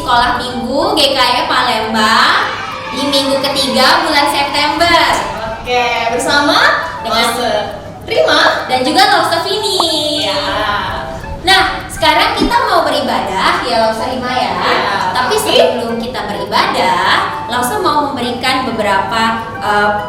Sekolah Minggu GKI Palembang di minggu ketiga bulan September. Oke, bersama dengan Rima dan juga Lausa Vini. Ya. Nah, sekarang kita mau beribadah ya Lausa Rima ya. Tapi sebelum kita beribadah, Lausa mau memberikan beberapa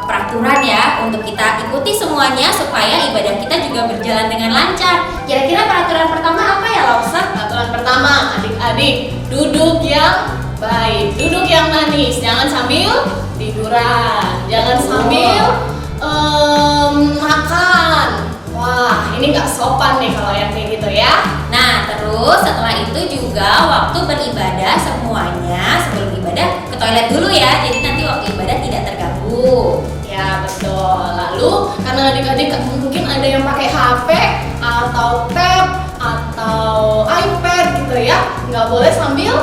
peraturan ya untuk kita ikuti semuanya supaya ibadah kita juga berjalan dengan lancar. Kira-kira peraturan pertama apa ya Lausa? Peraturan pertama, adik-adik duduk yang baik, duduk yang manis, jangan sambil tiduran, jangan sambil makan. Wah, ini nggak sopan nih kalau yang kayak gitu ya. Nah, terus setelah itu juga waktu beribadah semuanya sebelum ibadah ke toilet dulu ya. Jadi nanti waktu ibadah tidak terganggu. Ya betul. Lalu karena adik-adik mungkin ada yang pakai HP atau tab atau iPad gitu ya, nggak boleh sambil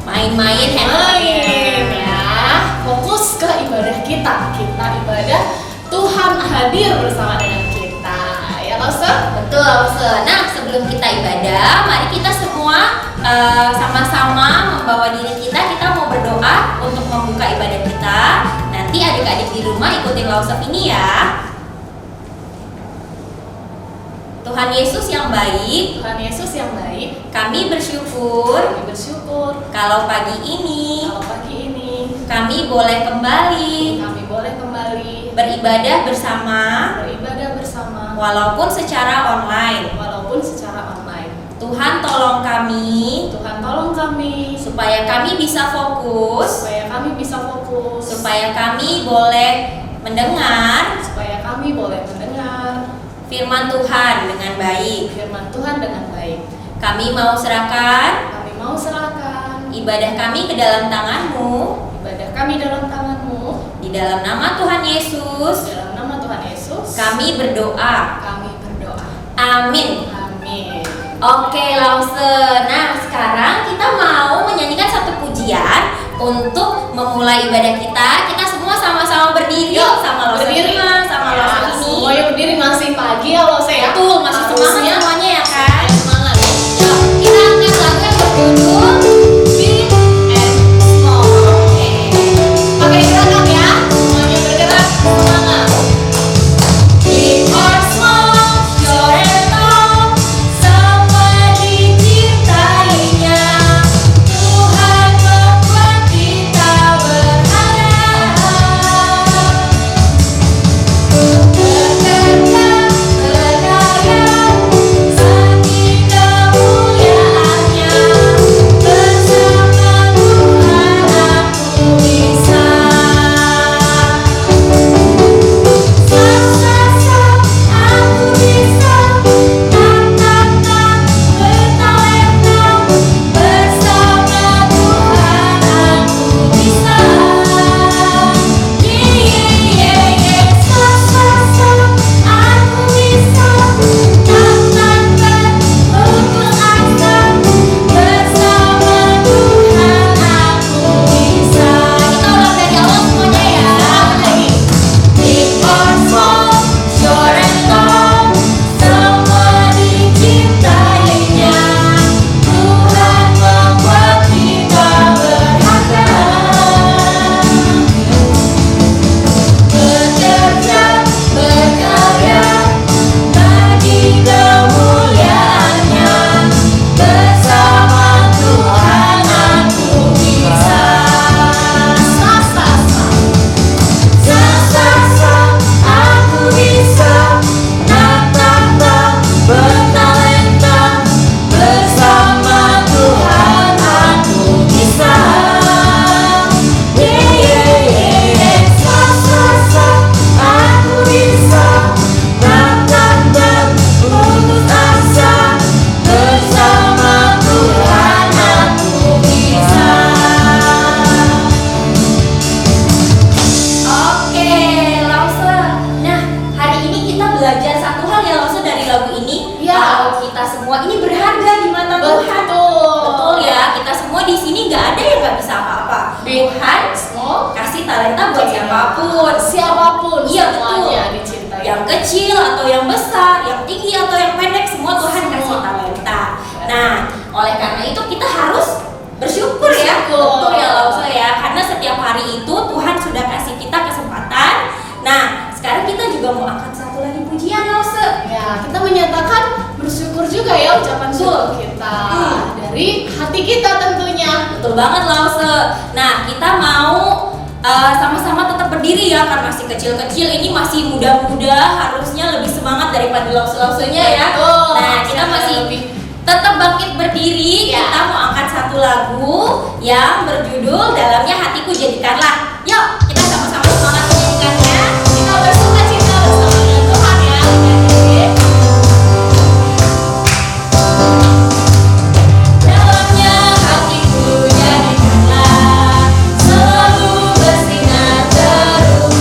Main-main handphone ya. Fokus ke ibadah kita. Kita ibadah Tuhan hadir bersama dengan kita. Ya Lausa? Betul, Lausa. Nah, sebelum kita ibadah, mari kita semua sama-sama membawa diri kita mau berdoa untuk membuka ibadah kita. Nanti adik-adik di rumah ikutin Lausa ini ya. Tuhan Yesus yang baik, Tuhan Yesus yang baik, kami bersyukur kalau pagi ini kami boleh kembali beribadah bersama walaupun secara online. Tuhan tolong kami supaya kami bisa fokus, supaya kami boleh mendengar firman Tuhan dengan baik. Kami mau serahkan ibadah kami ke dalam tangan-Mu. Di dalam nama Tuhan Yesus, kami berdoa. Amin. Oke, Lausa. Nah, sekarang kita mau menyanyikan satu pujian untuk memulai ibadah kita. Kita semua sama-sama berdiri. Sama Lausa Rima, sama Lausa ini. Semuanya berdiri, masih pagi ya Lausa ya. Betul, masih semangat semuanya ya kan? Semangat. Yuk, kita angkat lagu yang berjudul Big and Small. Pakai gerakan ya. Semuanya bergerak. Semangat. Big or small, sure and long, semua diciptainya. Tuhan membuat kita berharga. Bekerja, berkarya, saking kemuliaannya. Bersama Tuhan aku bisa. Aku bisa, bertalenta, bersama Tuhan aku bisa. Aku bisa, putus asa, bersama Tuhan aku bisa. kita ulang dari awal semuanya ya. Lagi. Big or small, short and long, semua diciptainya. Tuhan membuat kita berharga. Bekerja, berkarya, bagi kemuliaannya. Bersama Tuhan aku bisa. Aku bisa, bertalenta, bersama Tuhan aku bisa. Aku bisa, putus asa, bersama Tuhan aku bisa. Oke, Lausa. Nah, hari ini kita belajar satu hal ya Lausa dari lagu ini. Ya. Kalau kita semua ini berharga di mata Tuhan. Betul ya. Kita semua di sini nggak ada yang nggak bisa apa-apa. Big Tuhan small, kasih talenta buat siapapun. Iya, semuanya betul. dicintai. Yang kecil atau yang besar, yang tinggi atau yang pendek, semua Tuhan kasih talenta. Nah, oleh karena itu kita harus bersyukur ya. Betul banget Lause. Nah, kita mau sama-sama tetap berdiri ya, karena masih kecil-kecil ini, masih muda-muda, harusnya lebih semangat daripada Lause-Lausenya ya. Nah, kita masih tetap bangkit berdiri. Kita mau angkat satu lagu yang berjudul Dalamnya Hatiku Jadikanlah. Yuk, kita sama-sama semangat menyanyikannya. Kita bersuka cita bersama dengan Tuhan ya. Dalamnya hatiku jadikanlah selalu bersinar terus.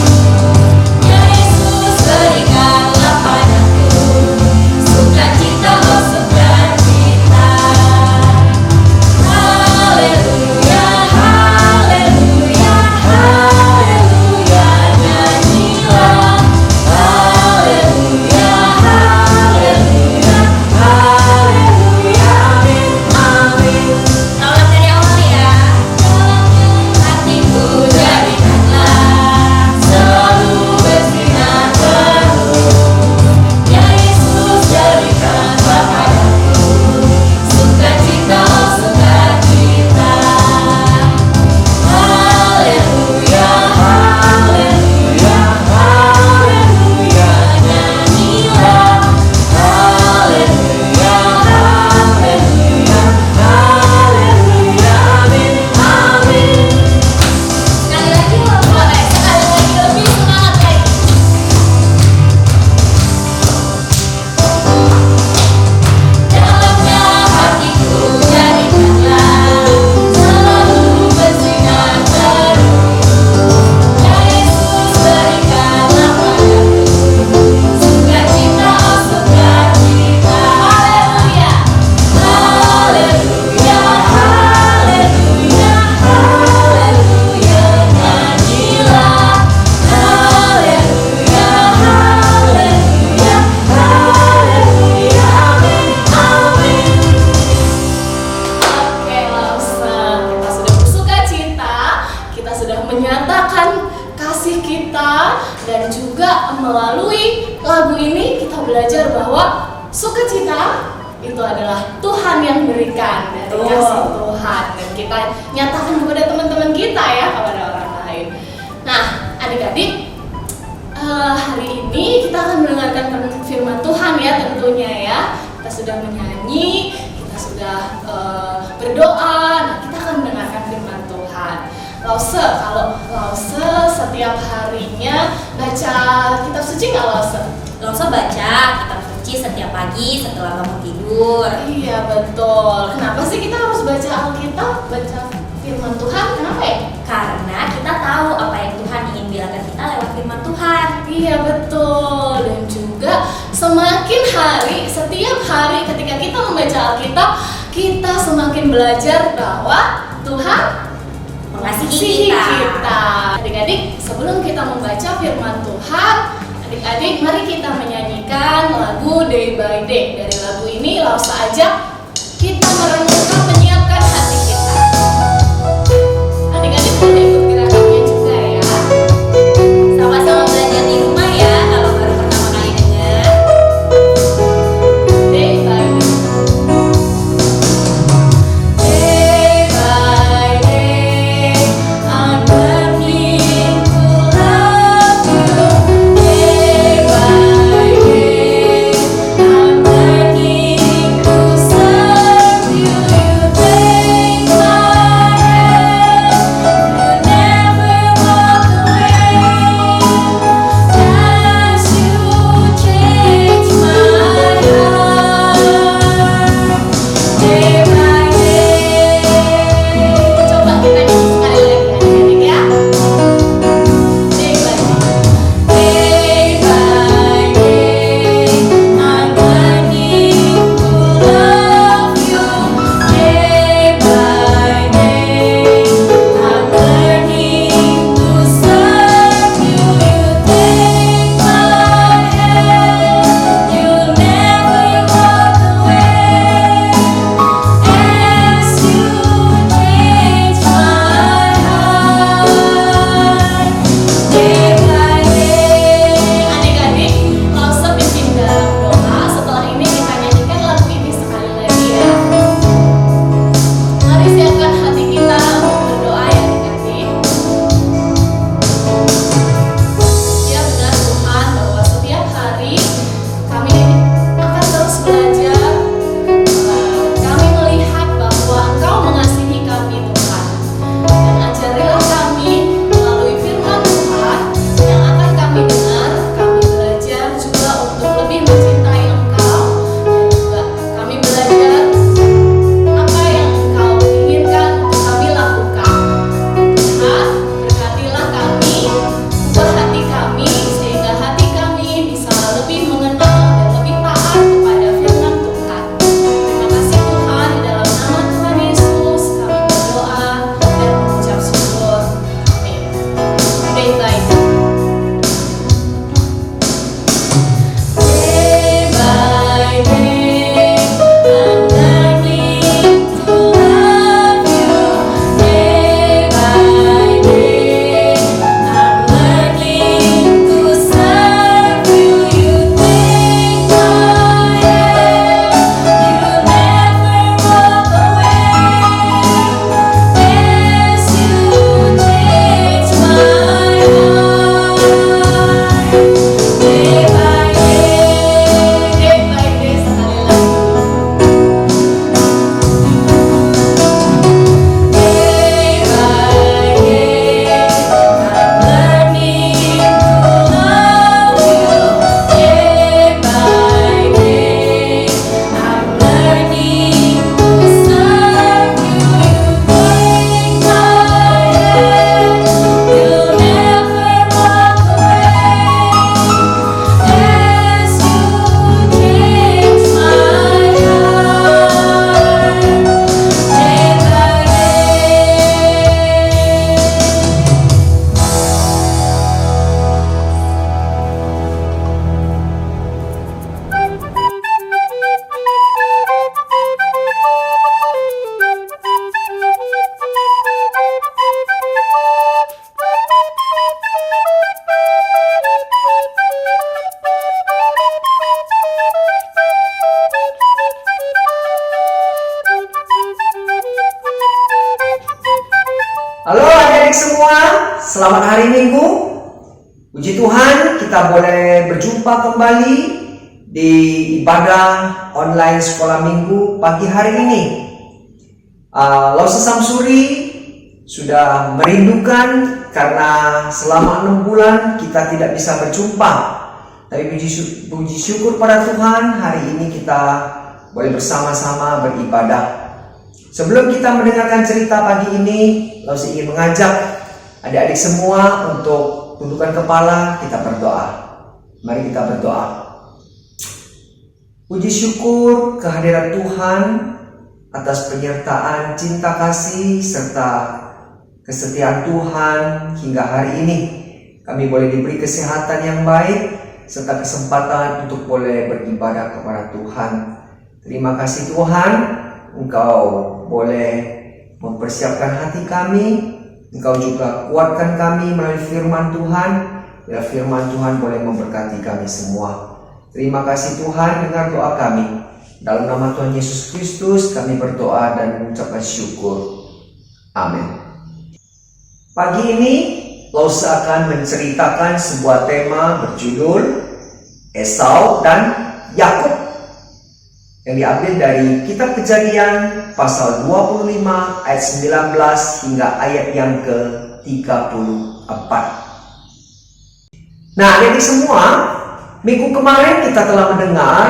Ya Yesus, berikanlah padaku sukacita, oh sukacita. Haleluya, haleluya, haleluya, nyanyilah. Haleluya, haleluya, haleluya, amin, amin. Tolong dari awal ya. Hatiku jadikanlah selalu bersinar terus. Ya Yesus, jadikanlah padaku sukacita, oh sukacita. Haleluya, haleluya, haleluya, nyanyilah. Haleluya, haleluya, haleluya, amin, amin. Sekali lagi boleh, sekali lagi lebih semangat lagi. Dalamnya hatiku jadikanlah selalu bersinar terus. Ya Yesus, berikanlah padaku sukacita, oh sukacita. Haleluya, haleluya, haleluya, haleluya, nyanyilah. Haleluya, haleluya, haleluya, amin, amin. Oke, Lause, kita sudah bersuka cita, kita sudah menyatakan kasih kita, dan juga melalui lagu ini kita belajar bahwa sukacita itu adalah Tuhan yang berikan dari Betul. kasih Tuhan, dan kita nyatakan kepada teman-teman kita ya, kepada orang lain. Nah, adik-adik, hari ini kita akan mendengarkan firman Tuhan ya, tentunya ya. Kita sudah menyanyi, kita sudah berdoa, nah kita akan mendengarkan firman Tuhan. Lause, kalau Lause setiap harinya baca kitab suci nggak Lause? Lause baca kitab suci setiap pagi setelah bangun tidur. Iya betul. Kenapa sih kita harus baca Alkitab, baca firman Tuhan? Kenapa ya? Karena kita tahu apa yang Tuhan ingin bilangkan kita lewat firman Tuhan. Iya betul. Dan juga semakin hari, setiap hari ketika kita membaca Alkitab, kita semakin belajar bahwa Tuhan Mengasihi kita. Adik-adik, sebelum kita membaca firman Tuhan, adik-adik mari kita menyanyikan lagu Day by Day. Dari lagu ini Lause ajak kita merenungkan, menyiapkan hati kita. Adik-adik boleh ikut gerakannya juga ya. Sama-sama belajar di rumah ya, kalau baru pertama kali dengar. Day by day. Day by day, I'm learning to love you. Day by day, I'm learning to serve you. Halo adik-adik semua, selamat hari Minggu. Puji Tuhan, kita boleh berjumpa kembali di ibadah online sekolah Minggu pagi hari ini. Lause Samsuri sudah merindukan karena selama 6 bulan kita tidak bisa berjumpa. Tapi puji syukur pada Tuhan, hari ini kita boleh bersama-sama beribadah. Sebelum kita mendengarkan cerita pagi ini, Lause ingin mengajak adik-adik semua untuk tundukkan kepala, kita berdoa. Mari kita berdoa. Puji syukur kehadiran Tuhan atas penyertaan cinta kasih serta kesetiaan Tuhan hingga hari ini. Kami boleh diberi kesehatan yang baik serta kesempatan untuk boleh beribadah kepada Tuhan. Terima kasih Tuhan, Engkau boleh mempersiapkan hati kami, Engkau juga kuatkan kami melalui firman Tuhan. Biar firman Tuhan boleh memberkati kami semua. Terima kasih Tuhan, dengar doa kami. Dalam nama Tuhan Yesus Kristus kami berdoa dan mengucapkan syukur. Amin. Pagi ini Lause akan menceritakan sebuah tema berjudul Esau dan Yakub, yang diambil dari kitab Kejadian pasal 25 ayat 19 hingga ayat yang ke-34. Nah, adik-adik semua, minggu kemarin kita telah mendengar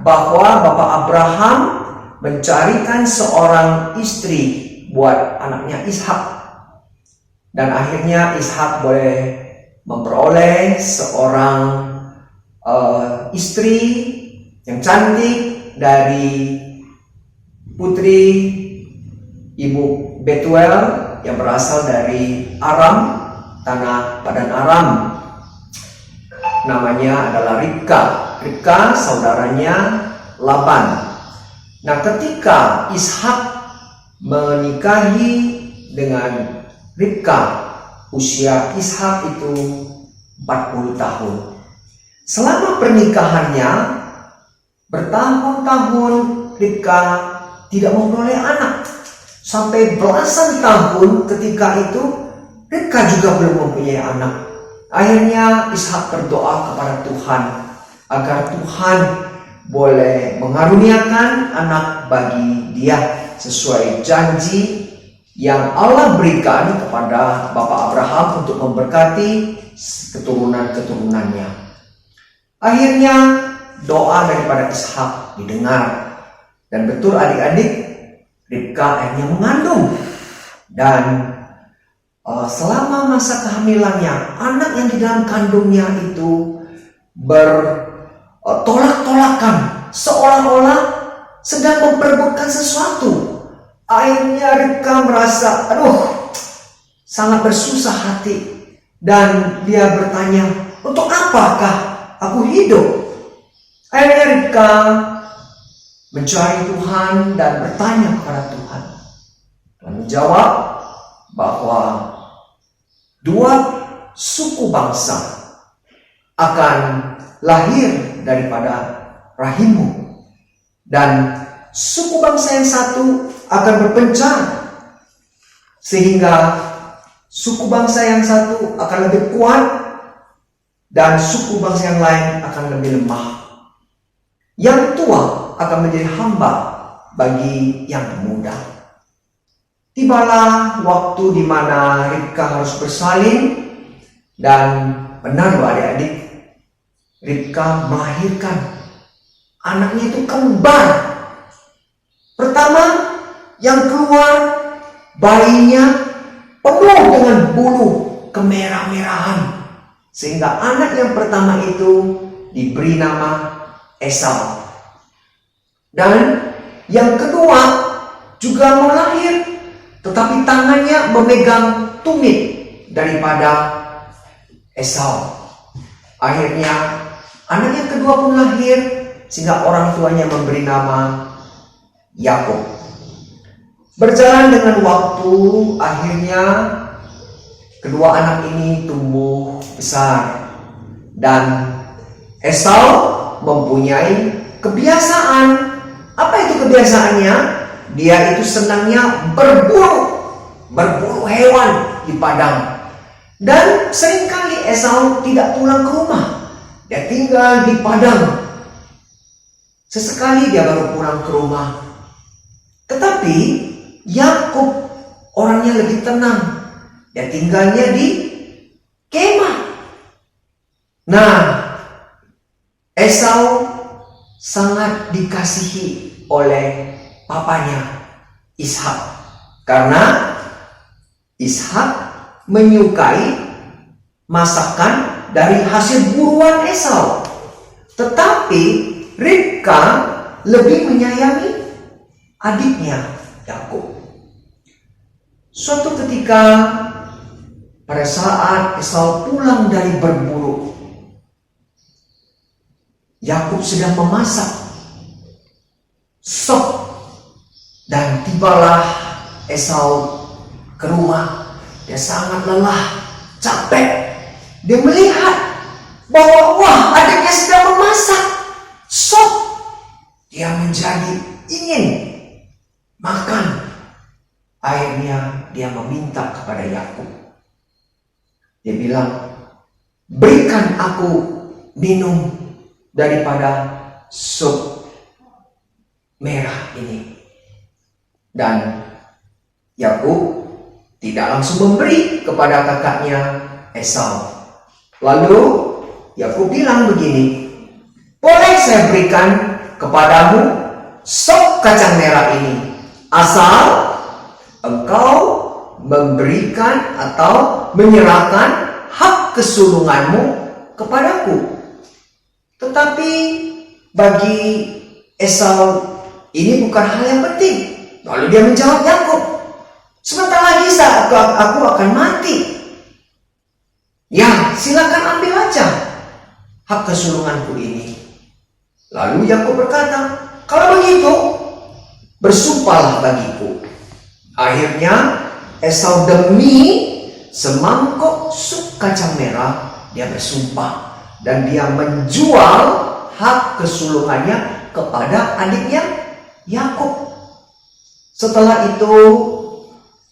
bahwa Bapak Abraham mencarikan seorang istri buat anaknya Ishak. Dan akhirnya Ishak boleh memperoleh seorang istri yang cantik dari putri ibu Betuel yang berasal dari Aram, tanah Padan Aram. Namanya adalah Ribka. Ribka saudaranya Laban. Nah, ketika Ishak menikahi dengan Ribka, usia Ishak itu 40 tahun. Selama pernikahannya bertahun-tahun Ribka tidak memperoleh anak. Sampai belasan tahun ketika itu Ribka juga belum mempunyai anak. Akhirnya Ishak berdoa kepada Tuhan agar Tuhan boleh mengaruniakan anak bagi dia sesuai janji yang Allah berikan kepada Bapak Abraham untuk memberkati keturunan-keturunannya. Akhirnya doa daripada Ishak didengar, dan betul adik-adik, Ribka akhirnya mengandung. Dan selama masa kehamilannya, anak yang di dalam kandungnya itu bertolak-tolakan, seolah-olah sedang memperebutkan sesuatu. Akhirnya Ribka merasa, sangat bersusah hati, dan dia bertanya, untuk apakah aku hidup? Akhirnya Ribka mencari Tuhan dan bertanya kepada Tuhan. Dan menjawab bahwa 2 suku bangsa akan lahir daripada rahimmu, dan suku bangsa yang satu akan berpencar, sehingga suku bangsa yang satu akan lebih kuat dan suku bangsa yang lain akan lebih lemah. Yang tua akan menjadi hamba bagi yang muda. Tibalah waktu di mana Ribka harus bersalin, dan benar loh adik-adik, Ribka melahirkan anaknya itu kembar. Pertama yang keluar bayinya penuh dengan bulu kemerah-merahan, sehingga anak yang pertama itu diberi nama Esau. Dan yang kedua juga mau lahir, tetapi tangannya memegang tumit daripada Esau. Akhirnya anak yang kedua pun lahir, sehingga orang tuanya memberi nama Yakub. Berjalan dengan waktu, akhirnya kedua anak ini tumbuh besar, dan Esau mempunyai kebiasaan. Apa itu kebiasaannya? Dia itu senangnya berburu hewan di padang. Dan seringkali Esau tidak pulang ke rumah. Dia tinggal di padang. Sesekali dia baru pulang ke rumah. Tetapi Yakub orangnya lebih tenang. Dia tinggalnya di kemah. Nah, Esau sangat dikasihi oleh papanya Ishak, karena Ishak menyukai masakan dari hasil buruan Esau. Tetapi Ribka lebih menyayangi adiknya Yakub. Suatu ketika pada saat Esau pulang dari berburu, Yakub sedang memasak sop, dan tibalah Esau ke rumah. Dia sangat lelah, capek. Dia melihat bahwa adiknya sedang memasak sop. Dia menjadi ingin makan. Akhirnya dia meminta kepada Yakub. Dia bilang, berikan aku minum daripada sup merah ini. Dan Yakub tidak langsung memberi kepada kakaknya Esau. Lalu Yakub bilang begini, boleh saya berikan kepadamu sup kacang merah ini, asal engkau memberikan atau menyerahkan hak kesulunganmu kepadaku. Tetapi bagi Esau ini bukan hal yang penting. Lalu dia menjawab Yakub, sebentar lagi aku akan mati. Ya, silakan ambil aja hak kesulunganku ini. Lalu Yakub berkata, kalau begitu bersumpahlah bagiku. Akhirnya Esau demi semangkok sup kacang merah dia bersumpah, dan dia menjual hak kesulungannya kepada adiknya Yakub. Setelah itu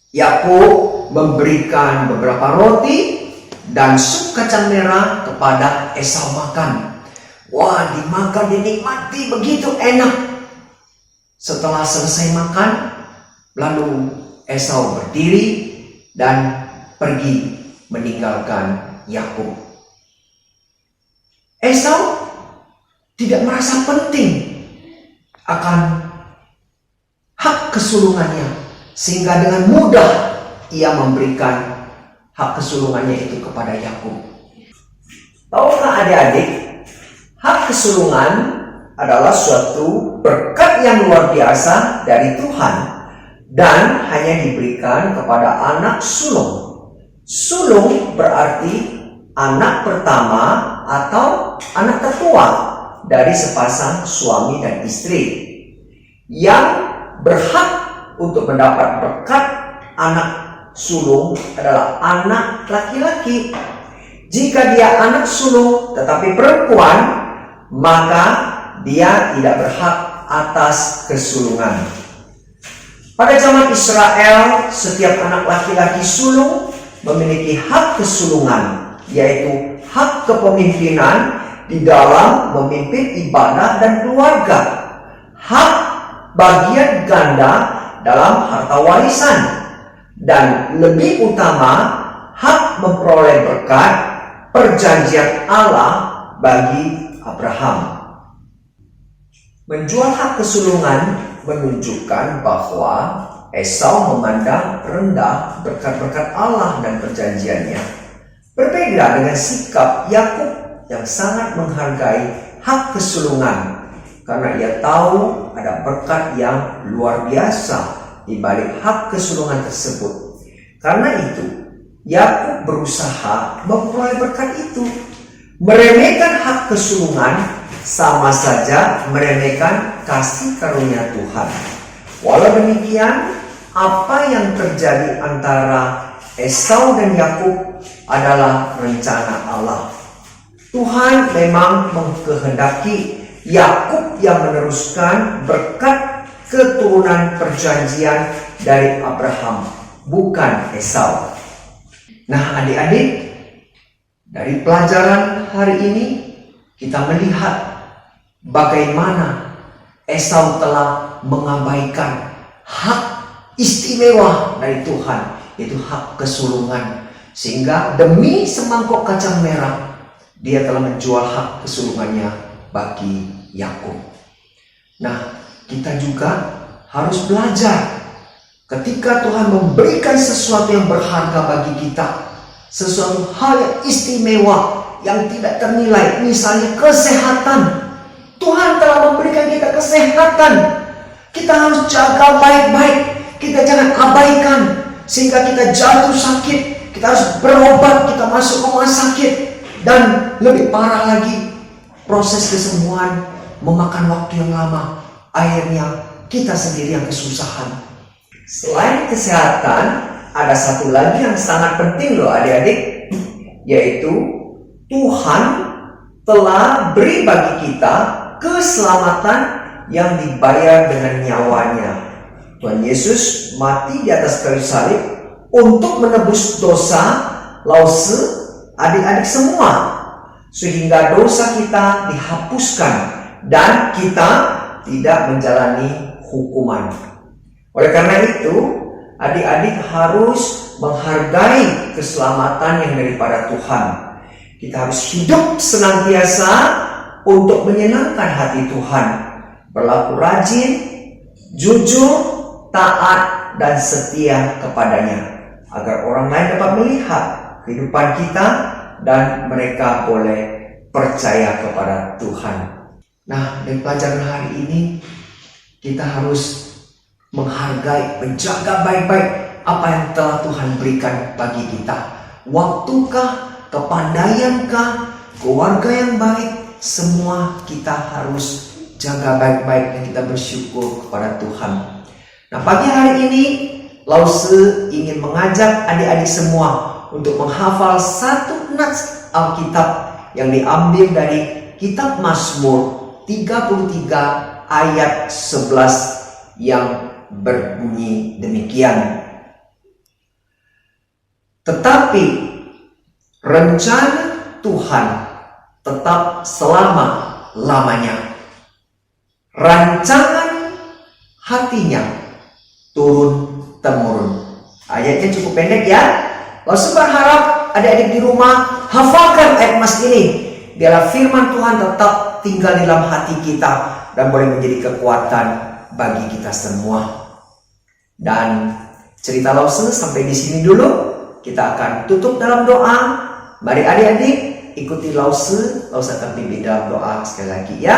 Yakub memberikan beberapa roti dan sup kacang merah kepada Esau makan. Wah, dimakan, dinikmati begitu enak. Setelah selesai makan, lalu Esau berdiri dan pergi meninggalkan Yakub. Esau tidak merasa penting akan hak kesulungannya, sehingga dengan mudah ia memberikan hak kesulungannya itu kepada Yakub. Tahukah adik-adik, hak kesulungan adalah suatu berkat yang luar biasa dari Tuhan dan hanya diberikan kepada anak sulung. Sulung berarti anak pertama atau anak tertua dari sepasang suami dan istri. Yang berhak untuk mendapat berkat anak sulung adalah anak laki-laki. Jika dia anak sulung tetapi perempuan, maka dia tidak berhak atas kesulungan. Pada zaman Israel, setiap anak laki-laki sulung memiliki hak kesulungan, yaitu hak kepemimpinan di dalam memimpin ibadah dan keluarga, hak bagian ganda dalam harta warisan, dan lebih utama, hak memperoleh berkat perjanjian Allah bagi Abraham. Menjual hak kesulungan menunjukkan bahwa Esau memandang rendah berkat-berkat Allah dan perjanjiannya. Berbeda dengan sikap Yakub yang sangat menghargai hak kesulungan, karena ia tahu ada berkat yang luar biasa di balik hak kesulungan tersebut. Karena itu, Yakub berusaha memperoleh berkat itu. Meremehkan hak kesulungan sama saja meremehkan kasih karunia Tuhan. Walau demikian, apa yang terjadi antara Esau dan Yakub adalah rencana Allah. Tuhan memang mengkehendaki Yakub yang meneruskan berkat keturunan perjanjian dari Abraham. bukan Esau. Nah, adik-adik, dari pelajaran hari ini kita melihat bagaimana Esau telah mengabaikan hak istimewa dari Tuhan, yaitu hak kesulungan. Sehingga demi semangkok kacang merah, dia telah menjual hak kesulungannya bagi Yakub. Nah, kita juga harus belajar ketika Tuhan memberikan sesuatu yang berharga bagi kita, sesuatu hal yang istimewa yang tidak ternilai, misalnya kesehatan. Tuhan telah memberikan kita kesehatan. Kita harus jaga baik-baik. Kita jangan abaikan sehingga kita jatuh sakit. Kita harus berobat, kita masuk rumah sakit. Dan lebih parah lagi, proses kesembuhan memakan waktu yang lama. Akhirnya kita sendiri yang kesusahan. Selain kesehatan, ada satu lagi yang sangat penting loh adik-adik, yaitu Tuhan telah beri bagi kita keselamatan yang dibayar dengan nyawanya. Tuhan Yesus mati di atas kayu salib untuk menebus dosa lause adik-adik semua, sehingga dosa kita dihapuskan dan kita tidak menjalani hukuman. Oleh karena itu, adik-adik harus menghargai keselamatan yang daripada Tuhan. Kita harus hidup senantiasa untuk menyenangkan hati Tuhan, berlaku rajin, jujur, taat, dan setia kepadanya, agar orang lain dapat melihat kehidupan kita dan mereka boleh percaya kepada Tuhan. Nah, dari pelajaran hari ini kita harus menghargai, menjaga baik-baik apa yang telah Tuhan berikan bagi kita. Waktukah, kepandaiankah, keluarga yang baik, semua kita harus jaga baik-baik dan kita bersyukur kepada Tuhan. Nah, pagi hari ini Lause ingin mengajak adik-adik semua untuk menghafal satu nats Alkitab yang diambil dari kitab Mazmur 33 ayat 11 yang berbunyi demikian. Tetapi rencana Tuhan tetap selama-lamanya. Rancangan hatinya turun-temurun. Ayatnya cukup pendek ya. Lalu berharap adik-adik di rumah hafalkan ayat mas ini. Biarlah firman Tuhan tetap tinggal di dalam hati kita dan boleh menjadi kekuatan bagi kita semua. Dan cerita Lause sampai di sini dulu. Kita akan tutup dalam doa. Mari adik-adik ikuti Lause akan pimpin dalam doa sekali lagi ya.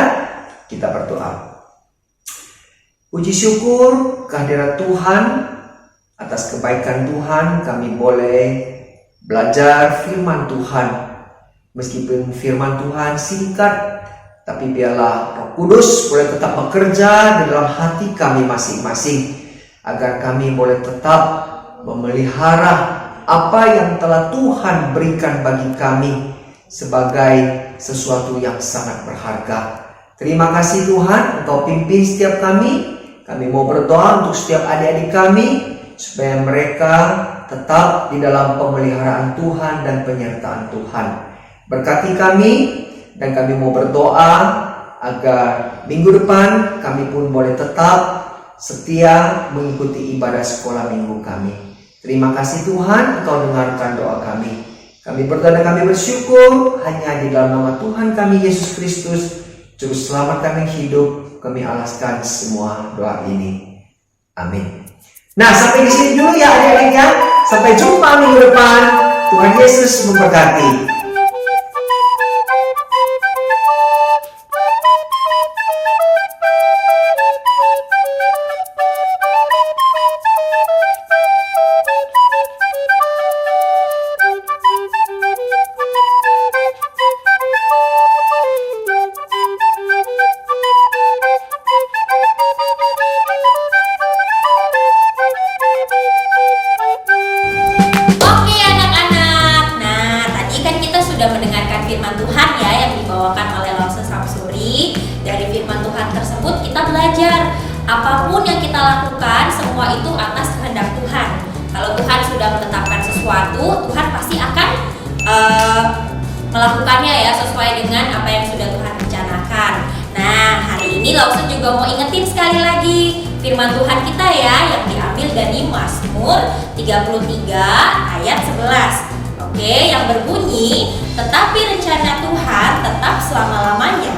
Kita berdoa. Puji syukur kehadirat Tuhan, atas kebaikan Tuhan kami boleh belajar firman Tuhan. Meskipun firman Tuhan singkat, tapi biarlah Roh Kudus boleh tetap bekerja di dalam hati kami masing-masing, agar kami boleh tetap memelihara apa yang telah Tuhan berikan bagi kami sebagai sesuatu yang sangat berharga. Terima kasih Tuhan, Engkau pimpin setiap kami. Kami mau berdoa untuk setiap adik-adik kami, supaya mereka tetap di dalam pemeliharaan Tuhan dan penyertaan Tuhan. Berkati kami, dan kami mau berdoa agar minggu depan kami pun boleh tetap setia mengikuti ibadah sekolah minggu kami. Terima kasih Tuhan, Engkau dengarkan doa kami. Kami berdoa dan kami bersyukur hanya di dalam nama Tuhan kami Yesus Kristus, Juru Selamat kami hidup. Kami alaskan semua doa ini. Amin. Nah, sampai di sini dulu ya adik-adik ya. Sampai jumpa minggu depan. Tuhan Yesus memberkati. Sudah mendengarkan firman Tuhan ya yang dibawakan oleh Lause Samsuri. Dari firman Tuhan tersebut kita belajar apapun yang kita lakukan semua itu atas kehendak Tuhan. Kalau Tuhan sudah menetapkan sesuatu, Tuhan pasti akan melakukannya ya sesuai dengan apa yang sudah Tuhan rencanakan. Nah, hari ini Lawson juga mau ingetin sekali lagi firman Tuhan kita ya yang diambil dari Mazmur 33 ayat 11. Oke, yang berbunyi, tetapi rencana Tuhan tetap selama-lamanya,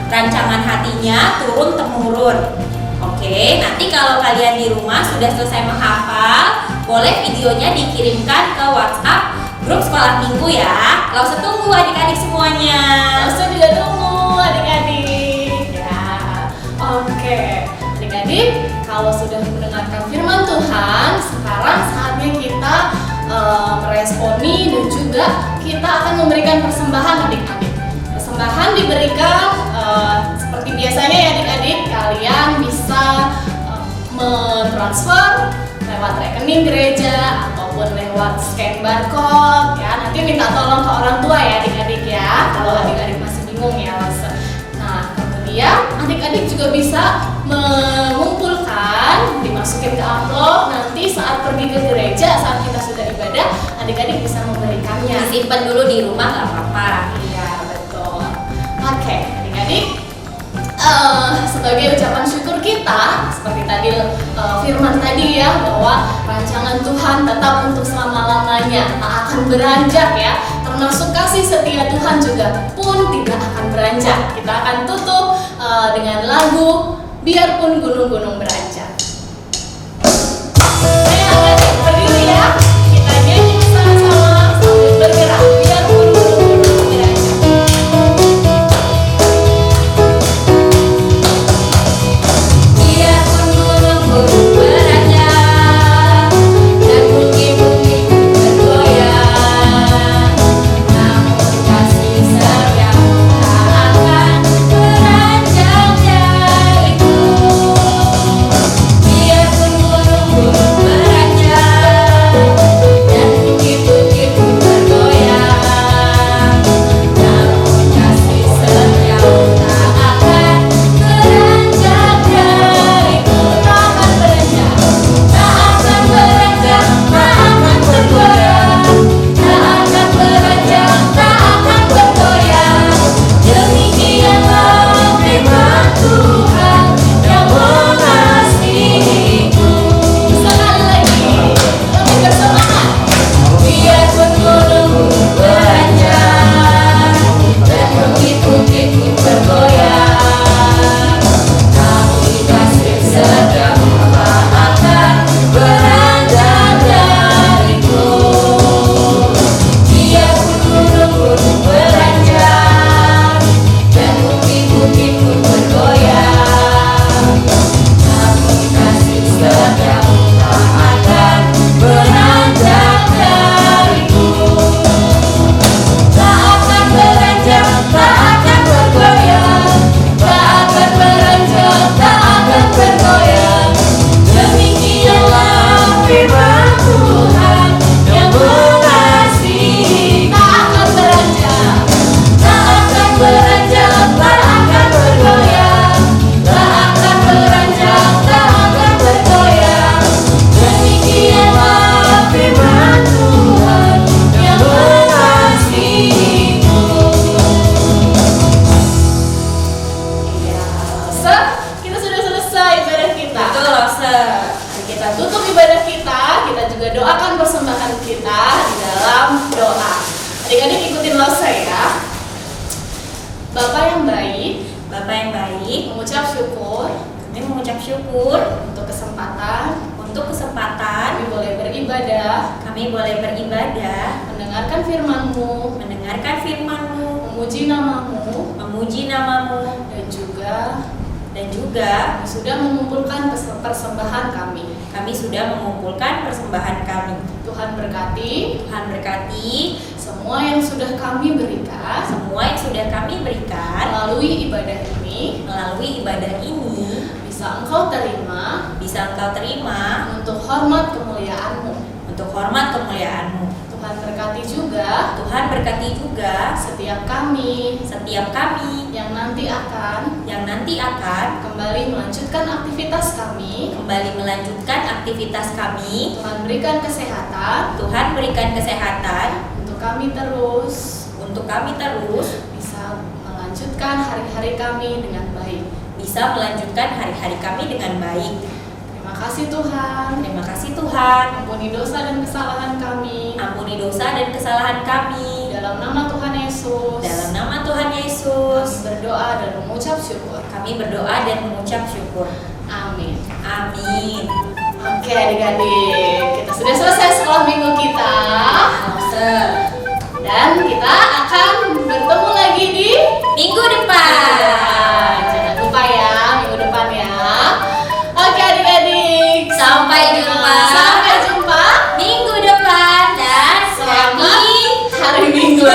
rancangan hatinya turun-temurun. Oke, nanti kalau kalian di rumah sudah selesai menghafal, boleh videonya dikirimkan ke WhatsApp grup sekolah minggu ya. Lawson tunggu adik-adik semuanya. Lawson juga tunggu adik-adik ya. Oke, adik-adik, kalau sudah mendengarkan firman Tuhan, sekarang saatnya kita meresponi dan juga kita akan memberikan persembahan adik-adik. Persembahan diberikan seperti biasanya ya adik-adik, kalian bisa mentransfer lewat rekening gereja ataupun lewat scan barcode ya. Nanti minta tolong ke orang tua ya adik-adik ya, kalau adik-adik masih bingung ya. Nah, kemudian adik-adik juga bisa mengumpulkan, dimasukin ke amplop. Nanti saat pergi ke gereja, saat kita sudah ibadah, adik-adik bisa memberikannya. Disimpan dulu di rumah gak apa-apa. Iya, betul. Oke, adik-adik, sebagai ucapan syukur kita, seperti tadi firman tadi ya, bahwa rancangan Tuhan tetap untuk selama-lamanya, tak akan beranjak ya. Termasuk kasih setia Tuhan juga pun tidak akan beranjak. Kita akan tutup dengan lagu Biarpun Gunung-Gunung Beranjak. Ayo adik berdiri ya, kita nyanyi bersama-sama sambil bergerak. Biarpun gunung-gunung beranjak. Biarpun gunung-gunung beranjak dan bukit-bukit bergoyang, namun kasih setiamu tak akan beranjak dariku. Biarpun gunung-gunung beranjak dan bukit-bukit bergoyang, namun kasih setiamu tak akan beranjak dariku. Tak akan beranjak, tak akan beranjak, tak akan bergoyang, tak akan beranjak, tak akan bergoyang. Demikianlah firman Tuhan yang mengasihiku. Sekali lagi, lebih bersemangat. Biarpun gunung-gunung beranjak dan bukit-bukit bergoyang, tapi kasih setiamu tak akan beranjak dariku. Biarpun gunung-gunung beranjak dan bukit-bukit bergoyang, tapi kasih setiamu tak akan beranjak dariku. Tak akan beranjak, tak akan bergoyang, tak akan beranjak, tak akan bergoyang. Demikianlah firman Tuhan yang mengasihi. Tak akan beranjak, tak akan beranjak, tak akan bergoyang, tak akan beranjak, tak akan bergoyang. Demikianlah firman Tuhan yang mengasihiku. Ya, kita sudah selesai ibadah kita. Betul, Lawson. Mari kita tutup ibadah kita juga doakan persembahan kita di dalam doa. Adik-adik ikutin Lawson ya. Bapak yang baik, Bapak yang baik, mengucap syukur kami mengucap syukur untuk kesempatan untuk kesempatan kami boleh beribadah, kami boleh beribadah, mendengarkan firman-Mu, mendengarkan firman-Mu, memuji nama-Mu, memuji nama-Mu, dan juga kami sudah mengumpulkan persembahan kami. kami sudah mengumpulkan persembahan kami. Tuhan berkati Tuhan berkati semua yang sudah kami berikan semua yang sudah kami berikan melalui ibadah ini, bisa Engkau terima bisa Engkau terima untuk hormat kemuliaan-Mu. untuk hormat kemuliaan-Mu. Tuhan berkati juga Tuhan berkati juga setiap kami yang nanti akan yang nanti akan kembali melanjutkan aktivitas kami. Tuhan berikan kesehatan. Untuk kami terus bisa melanjutkan hari-hari kami dengan baik. Terima kasih Tuhan. Ampuni dosa dan kesalahan kami. Dalam nama Tuhan Yesus. Kami berdoa dan mengucap syukur. Amin. Oke adik-adik, kita sudah selesai sekolah minggu kita. Dan kita akan bertemu lagi di Minggu depan. Jangan lupa ya, minggu depan ya. Oke adik-adik, Sampai jumpa minggu minggu depan dan selamat happy hari Minggu.